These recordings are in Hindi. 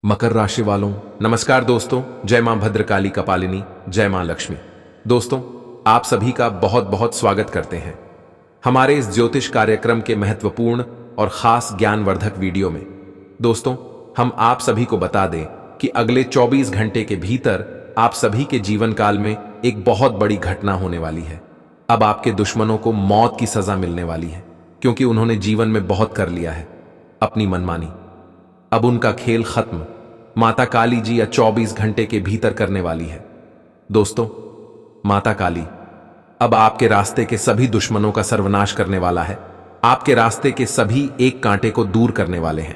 मकर राशि वालों नमस्कार दोस्तों। जय मां भद्रकाली कपालिनी, जय मां लक्ष्मी। दोस्तों, आप सभी का बहुत बहुत स्वागत करते हैं हमारे इस ज्योतिष कार्यक्रम के महत्वपूर्ण और खास ज्ञानवर्धक वीडियो में। दोस्तों, हम आप सभी को बता दें कि अगले 24 घंटे के भीतर आप सभी के जीवन काल में एक बहुत बड़ी घटना होने वाली है। अब आपके दुश्मनों को मौत की सजा मिलने वाली है, क्योंकि उन्होंने जीवन में बहुत कर लिया है अपनी मनमानी। अब उनका खेल खत्म माता काली जी या 24 घंटे के भीतर करने वाली है। दोस्तों, माता काली अब आपके रास्ते के सभी दुश्मनों का सर्वनाश करने वाला है। आपके रास्ते के सभी एक कांटे को दूर करने वाले हैं।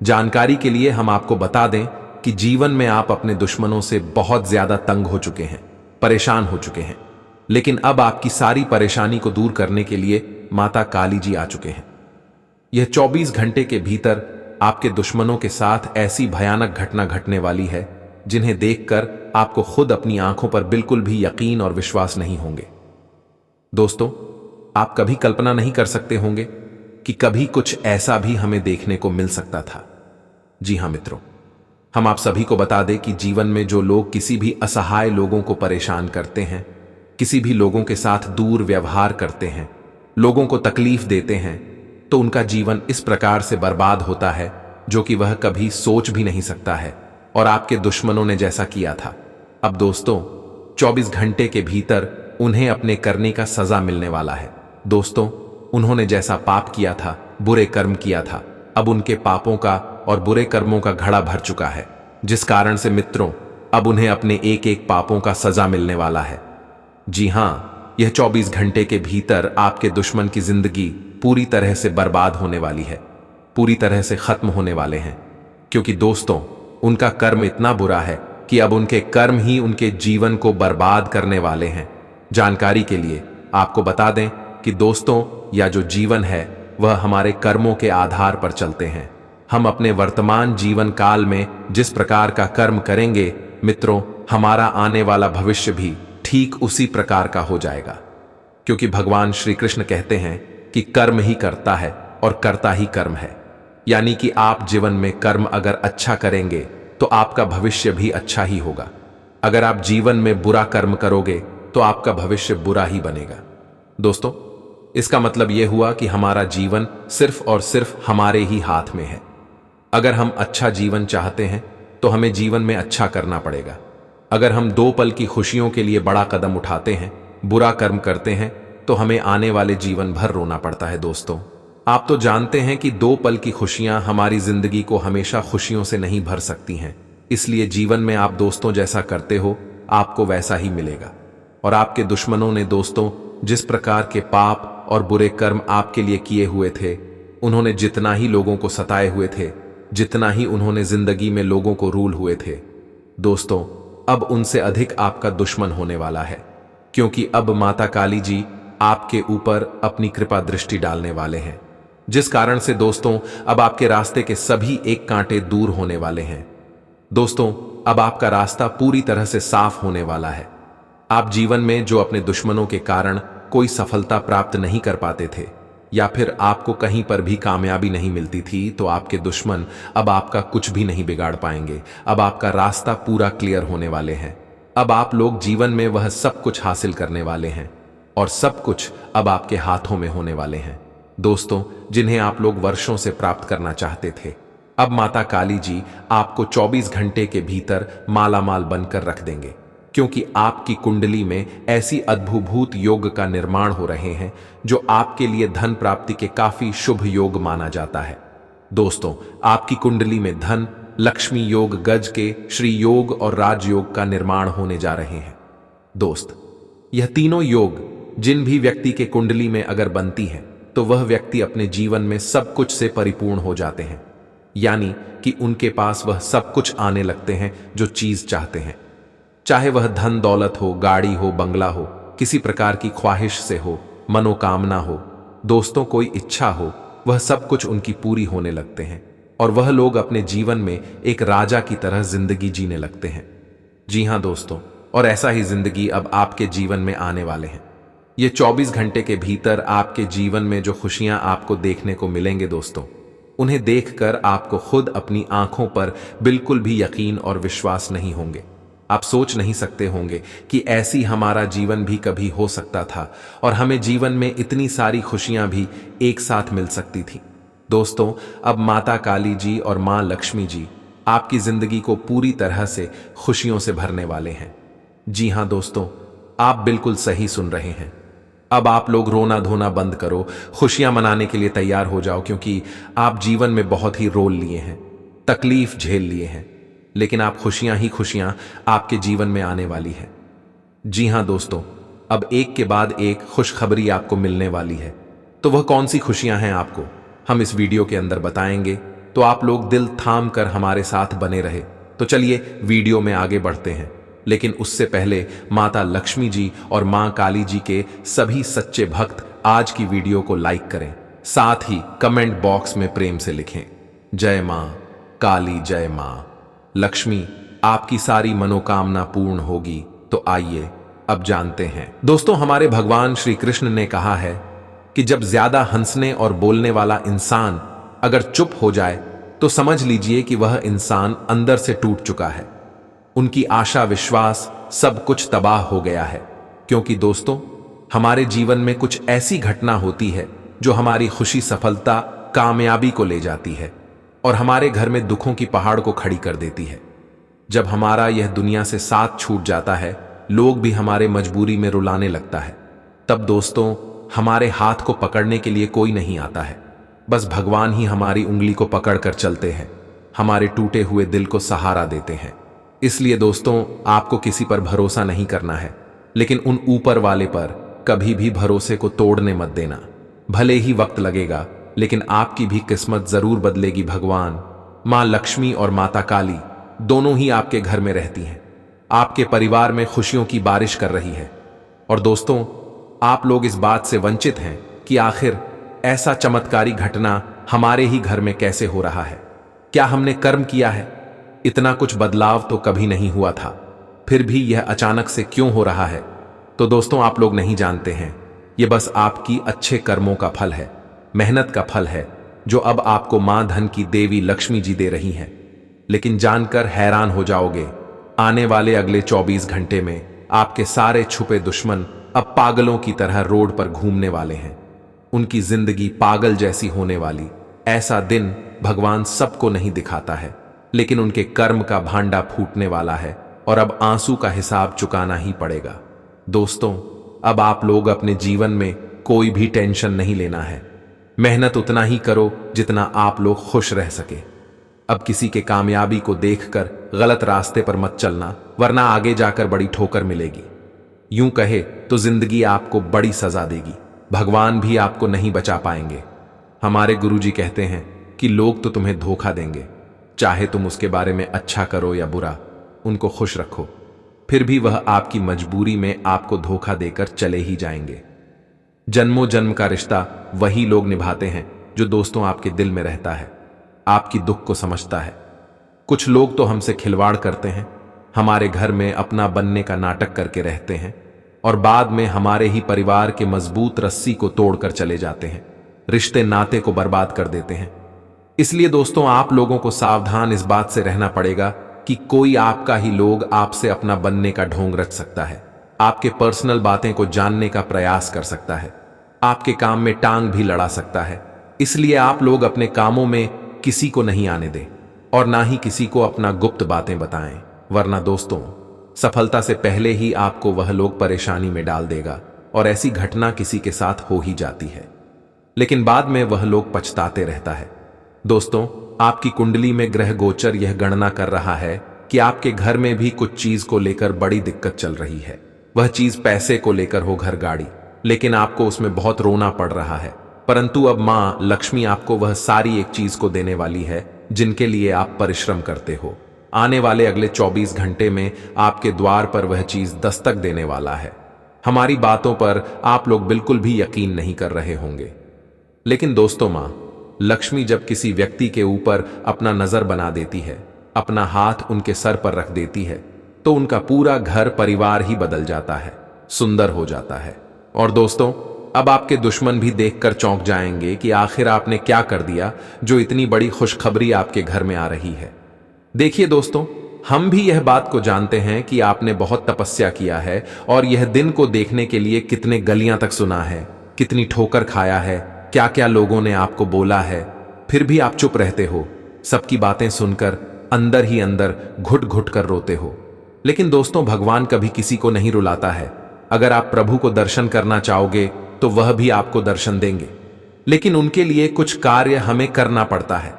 जानकारी के लिए हम आपको बता दें कि जीवन में आप अपने दुश्मनों से बहुत ज्यादा तंग हो चुके हैं, परेशान हो चुके हैं, लेकिन अब आपकी सारी परेशानी को दूर करने के लिए माता काली जी आ चुके हैं। यह 24 घंटे के भीतर आपके दुश्मनों के साथ ऐसी भयानक घटना घटने वाली है जिन्हें देखकर आपको खुद अपनी आंखों पर बिल्कुल भी यकीन और विश्वास नहीं होंगे। दोस्तों, आप कभी कल्पना नहीं कर सकते होंगे कि कभी कुछ ऐसा भी हमें देखने को मिल सकता था। जी हां मित्रों, हम आप सभी को बता दें कि जीवन में जो लोग किसी भी असहाय लोगों को परेशान करते हैं, किसी भी लोगों के साथ दूर व्यवहार करते हैं, लोगों को तकलीफ देते हैं, तो उनका जीवन इस प्रकार से बर्बाद होता है जो कि वह कभी सोच भी नहीं सकता है। और आपके दुश्मनों ने जैसा किया था, अब दोस्तों 24 घंटे के भीतर उन्हें अपने करने का सजा मिलने वाला है। दोस्तों, उन्होंने जैसा पाप किया था, बुरे कर्म किया था, अब उनके पापों का और बुरे कर्मों का घड़ा भर चुका है, जिस कारण से मित्रों अब उन्हें अपने एक एक पापों का सजा मिलने वाला है। जी हां, यह 24 घंटे के भीतर आपके दुश्मन की जिंदगी पूरी तरह से बर्बाद होने वाली है, पूरी तरह से खत्म होने वाले हैं, क्योंकि दोस्तों उनका कर्म इतना बुरा है कि अब उनके कर्म ही उनके जीवन को बर्बाद करने वाले हैं। जानकारी के लिए आपको बता दें कि दोस्तों या जो जीवन है वह हमारे कर्मों के आधार पर चलते हैं। हम अपने वर्तमान जीवन काल में जिस प्रकार का कर्म करेंगे मित्रों, हमारा आने वाला भविष्य भी ठीक उसी प्रकार का हो जाएगा, क्योंकि भगवान श्री कृष्ण कहते हैं कि कर्म ही करता है और करता ही कर्म है। यानी कि आप जीवन में कर्म अगर अच्छा करेंगे तो आपका भविष्य भी अच्छा ही होगा। अगर आप जीवन में बुरा कर्म करोगे तो आपका भविष्य बुरा ही बनेगा। दोस्तों, इसका मतलब यह हुआ कि हमारा जीवन सिर्फ और सिर्फ हमारे ही हाथ में है। अगर हम अच्छा जीवन चाहते हैं तो हमें जीवन में अच्छा करना पड़ेगा। अगर हम 2 पल की खुशियों के लिए बड़ा कदम उठाते हैं, बुरा कर्म करते हैं, तो हमें आने वाले जीवन भर रोना पड़ता है। दोस्तों, आप तो जानते हैं कि 2 पल की खुशियां हमारी जिंदगी को हमेशा खुशियों से नहीं भर सकती हैं। इसलिए जीवन में आप दोस्तों जैसा करते हो आपको वैसा ही मिलेगा। और आपके दुश्मनों ने दोस्तों जिस प्रकार के पाप और बुरे कर्म आपके लिए किए हुए थे, उन्होंने जितना ही लोगों को सताए हुए थे, जितना ही उन्होंने जिंदगी में लोगों को रूल हुए थे, दोस्तों अब उनसे अधिक आपका दुश्मन होने वाला है, क्योंकि अब माता काली जी आपके ऊपर अपनी कृपा दृष्टि डालने वाले हैं, जिस कारण से दोस्तों अब आपके रास्ते के सभी एक कांटे दूर होने वाले हैं। दोस्तों, अब आपका रास्ता पूरी तरह से साफ होने वाला है। आप जीवन में जो अपने दुश्मनों के कारण कोई सफलता प्राप्त नहीं कर पाते थे या फिर आपको कहीं पर भी कामयाबी नहीं मिलती थी, तो आपके दुश्मन अब आपका कुछ भी नहीं बिगाड़ पाएंगे। अब आपका रास्ता पूरा क्लियर होने वाले हैं। अब आप लोग जीवन में वह सब कुछ हासिल करने वाले हैं और सब कुछ अब आपके हाथों में होने वाले हैं। दोस्तों, जिन्हें आप लोग वर्षों से प्राप्त करना चाहते थे, अब माता काली जी आपको 24 घंटे के भीतर मालामाल बनकर रख देंगे, क्योंकि आपकी कुंडली में ऐसी अद्भुत योग का निर्माण हो रहे हैं जो आपके लिए धन प्राप्ति के काफी शुभ योग माना जाता है। दोस्तों, आपकी कुंडली में धन, लक्ष्मी योग, गज के, श्री योग और राजयोग का निर्माण होने जा रहे हैं। दोस्त, यह तीनों योग जिन भी व्यक्ति के कुंडली में अगर बनती है तो वह व्यक्ति अपने जीवन में सब कुछ से परिपूर्ण हो जाते हैं। यानी कि उनके पास वह सब कुछ आने लगते हैं जो चीज चाहते हैं, चाहे वह धन दौलत हो, गाड़ी हो, बंगला हो, किसी प्रकार की ख्वाहिश से हो, मनोकामना हो, दोस्तों कोई इच्छा हो, वह सब कुछ उनकी पूरी होने लगते हैं और वह लोग अपने जीवन में एक राजा की तरह जिंदगी जीने लगते हैं। जी हां दोस्तों, और ऐसा ही जिंदगी अब आपके जीवन में आने वाले हैं। ये 24 घंटे के भीतर आपके जीवन में जो खुशियां आपको देखने को मिलेंगे दोस्तों, उन्हें देखकर आपको खुद अपनी आंखों पर बिल्कुल भी यकीन और विश्वास नहीं होंगे। आप सोच नहीं सकते होंगे कि ऐसी हमारा जीवन भी कभी हो सकता था और हमें जीवन में इतनी सारी खुशियां भी एक साथ मिल सकती थी। दोस्तों, अब माता काली जी और मां लक्ष्मी जी आपकी जिंदगी को पूरी तरह से खुशियों से भरने वाले हैं। जी हां दोस्तों, आप बिल्कुल सही सुन रहे हैं। अब आप लोग रोना धोना बंद करो, खुशियां मनाने के लिए तैयार हो जाओ, क्योंकि आप जीवन में बहुत ही रोल लिए हैं, तकलीफ झेल लिए हैं, लेकिन आप खुशियां ही खुशियां आपके जीवन में आने वाली है। जी हां दोस्तों, अब एक के बाद एक खुशखबरी आपको मिलने वाली है। तो वह कौन सी खुशियां हैं आपको हम इस वीडियो के अंदर बताएंगे, तो आप लोग दिल थाम कर हमारे साथ बने रहे। तो चलिए वीडियो में आगे बढ़ते हैं, लेकिन उससे पहले माता लक्ष्मी जी और मां काली जी के सभी सच्चे भक्त आज की वीडियो को लाइक करें, साथ ही कमेंट बॉक्स में प्रेम से लिखें, जय मां काली, जय मां लक्ष्मी, आपकी सारी मनोकामना पूर्ण होगी। तो आइए अब जानते हैं। दोस्तों, हमारे भगवान श्री कृष्ण ने कहा है कि जब ज्यादा हंसने और बोलने वाला इंसान अगर चुप हो जाए तो समझ लीजिए कि वह इंसान अंदर से टूट चुका है। उनकी आशा विश्वास सब कुछ तबाह हो गया है। क्योंकि दोस्तों, हमारे जीवन में कुछ ऐसी घटना होती है जो हमारी खुशी, सफलता, कामयाबी को ले जाती है और हमारे घर में दुखों की पहाड़ को खड़ी कर देती है। जब हमारा यह दुनिया से साथ छूट जाता है, लोग भी हमारे मजबूरी में रुलाने लगता है, तब दोस्तों हमारे हाथ को पकड़ने के लिए कोई नहीं आता है। बस भगवान ही हमारी उंगली को पकड़कर चलते हैं, हमारे टूटे हुए दिल को सहारा देते हैं। इसलिए दोस्तों, आपको किसी पर भरोसा नहीं करना है, लेकिन उन ऊपर वाले पर कभी भी भरोसे को तोड़ने मत देना। भले ही वक्त लगेगा, लेकिन आपकी भी किस्मत जरूर बदलेगी। भगवान मां लक्ष्मी और माता काली दोनों ही आपके घर में रहती हैं, आपके परिवार में खुशियों की बारिश कर रही है। और दोस्तों, आप लोग इस बात से वंचित हैं कि आखिर ऐसा चमत्कारी घटना हमारे ही घर में कैसे हो रहा है। क्या हमने कर्म किया है? इतना कुछ बदलाव तो कभी नहीं हुआ था, फिर भी यह अचानक से क्यों हो रहा है? तो दोस्तों, आप लोग नहीं जानते हैं, यह बस आपकी अच्छे कर्मों का फल है, मेहनत का फल है, जो अब आपको मां धन की देवी लक्ष्मी जी दे रही हैं। लेकिन जानकर हैरान हो जाओगे, आने वाले अगले 24 घंटे में आपके सारे छुपे दुश्मन अब पागलों की तरह रोड पर घूमने वाले हैं। उनकी जिंदगी पागल जैसी होने वाली। ऐसा दिन भगवान सबको नहीं दिखाता है, लेकिन उनके कर्म का भांडा फूटने वाला है और अब आंसू का हिसाब चुकाना ही पड़ेगा। दोस्तों, अब आप लोग अपने जीवन में कोई भी टेंशन नहीं लेना है। मेहनत उतना ही करो जितना आप लोग खुश रह सके। अब किसी के कामयाबी को देखकर गलत रास्ते पर मत चलना, वरना आगे जाकर बड़ी ठोकर मिलेगी। यूं कहे तो जिंदगी आपको बड़ी सजा देगी, भगवान भी आपको नहीं बचा पाएंगे। हमारे गुरुजी कहते हैं कि लोग तो तुम्हें धोखा देंगे, चाहे तुम उसके बारे में अच्छा करो या बुरा, उनको खुश रखो, फिर भी वह आपकी मजबूरी में आपको धोखा देकर चले ही जाएंगे। जन्मों जन्म का रिश्ता वही लोग निभाते हैं जो दोस्तों आपके दिल में रहता है, आपकी दुख को समझता है। कुछ लोग तो हमसे खिलवाड़ करते हैं, हमारे घर में अपना बनने का नाटक करके रहते हैं और बाद में हमारे ही परिवार के मजबूत रस्सी को तोड़कर चले जाते हैं, रिश्ते नाते को बर्बाद कर देते हैं। इसलिए दोस्तों, आप लोगों को सावधान इस बात से रहना पड़ेगा कि कोई आपका ही लोग आपसे अपना बनने का ढोंग रच सकता है, आपके पर्सनल बातें को जानने का प्रयास कर सकता है, आपके काम में टांग भी लड़ा सकता है। इसलिए आप लोग अपने कामों में किसी को नहीं आने दें और ना ही किसी को अपना गुप्त बातें बताएं, वरना दोस्तों सफलता से पहले ही आपको वह लोग परेशानी में डाल देगा और ऐसी घटना किसी के साथ हो ही जाती है, लेकिन बाद में वह लोग पछताते रहता है। दोस्तों, आपकी कुंडली में ग्रह गोचर यह गणना कर रहा है कि आपके घर में भी कुछ चीज को लेकर बड़ी दिक्कत चल रही है। वह चीज पैसे को लेकर हो, घर गाड़ी, लेकिन आपको उसमें बहुत रोना पड़ रहा है। परंतु अब मां लक्ष्मी आपको वह सारी एक चीज को देने वाली है जिनके लिए आप परिश्रम करते हो। आने वाले अगले 24 घंटे में आपके द्वार पर वह चीज दस्तक देने वाला है। हमारी बातों पर आप लोग बिल्कुल भी यकीन नहीं कर रहे होंगे, लेकिन दोस्तों, मां लक्ष्मी जब किसी व्यक्ति के ऊपर अपना नजर बना देती है, अपना हाथ उनके सर पर रख देती है, तो उनका पूरा घर परिवार ही बदल जाता है, सुंदर हो जाता है। और दोस्तों, अब आपके दुश्मन भी देखकर चौंक जाएंगे कि आखिर आपने क्या कर दिया जो इतनी बड़ी खुशखबरी आपके घर में आ रही है। देखिए दोस्तों, हम भी यह बात को जानते हैं कि आपने बहुत तपस्या किया है और यह दिन को देखने के लिए कितने गलियां तक सुना है, कितनी ठोकर खाया है, क्या क्या लोगों ने आपको बोला है, फिर भी आप चुप रहते हो, सबकी बातें सुनकर अंदर ही अंदर घुट घुट कर रोते हो। लेकिन दोस्तों, भगवान कभी किसी को नहीं रुलाता है। अगर आप प्रभु को दर्शन करना चाहोगे तो वह भी आपको दर्शन देंगे, लेकिन उनके लिए कुछ कार्य हमें करना पड़ता है,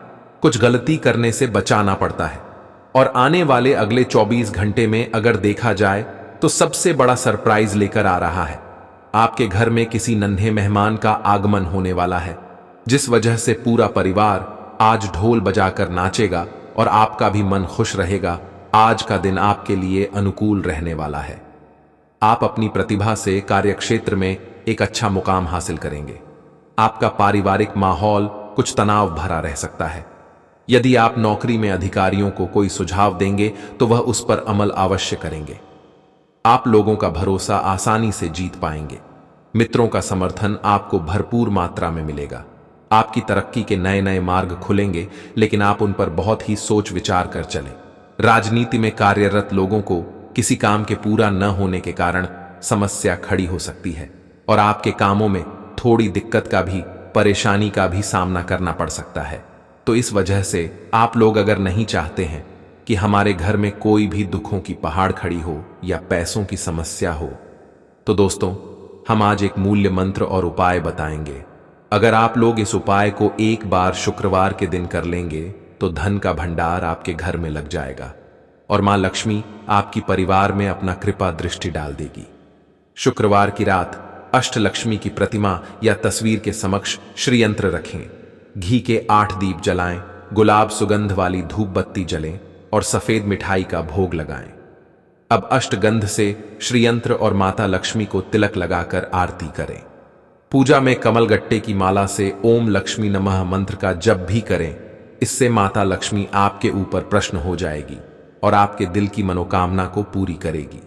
कुछ गलती करने से बचाना पड़ता है। और आने वाले अगले 24 घंटे में अगर देखा जाए तो सबसे बड़ा सरप्राइज लेकर आ रहा है। आपके घर में किसी नन्हे मेहमान का आगमन होने वाला है, जिस वजह से पूरा परिवार आज ढोल बजाकर नाचेगा और आपका भी मन खुश रहेगा। आज का दिन आपके लिए अनुकूल रहने वाला है। आप अपनी प्रतिभा से कार्यक्षेत्र में एक अच्छा मुकाम हासिल करेंगे। आपका पारिवारिक माहौल कुछ तनाव भरा रह सकता है। यदि आप नौकरी में अधिकारियों को कोई सुझाव देंगे तो वह उस पर अमल अवश्य करेंगे। आप लोगों का भरोसा आसानी से जीत पाएंगे। मित्रों का समर्थन आपको भरपूर मात्रा में मिलेगा। आपकी तरक्की के नए नए मार्ग खुलेंगे, लेकिन आप उन पर बहुत ही सोच विचार कर चलें। राजनीति में कार्यरत लोगों को किसी काम के पूरा न होने के कारण समस्या खड़ी हो सकती है और आपके कामों में थोड़ी दिक्कत का भी, परेशानी का भी सामना करना पड़ सकता है। तो इस वजह से आप लोग अगर नहीं चाहते हैं कि हमारे घर में कोई भी दुखों की पहाड़ खड़ी हो या पैसों की समस्या हो, तो दोस्तों, हम आज एक मूल्य मंत्र और उपाय बताएंगे। अगर आप लोग इस उपाय को एक बार शुक्रवार के दिन कर लेंगे तो धन का भंडार आपके घर में लग जाएगा और मां लक्ष्मी आपकी परिवार में अपना कृपा दृष्टि डाल देगी। शुक्रवार की रात अष्टलक्ष्मी की प्रतिमा या तस्वीर के समक्ष श्रीयंत्र रखें, घी के 8 दीप जलाएं, गुलाब सुगंध वाली धूप बत्ती जलें और सफेद मिठाई का भोग लगाएं। अब अष्टगंध से श्रीयंत्र और माता लक्ष्मी को तिलक लगाकर आरती करें। पूजा में कमलगट्टे की माला से ओम लक्ष्मी नमः मंत्र का जप भी करें। इससे माता लक्ष्मी आपके ऊपर प्रसन्न हो जाएगी और आपके दिल की मनोकामना को पूरी करेगी।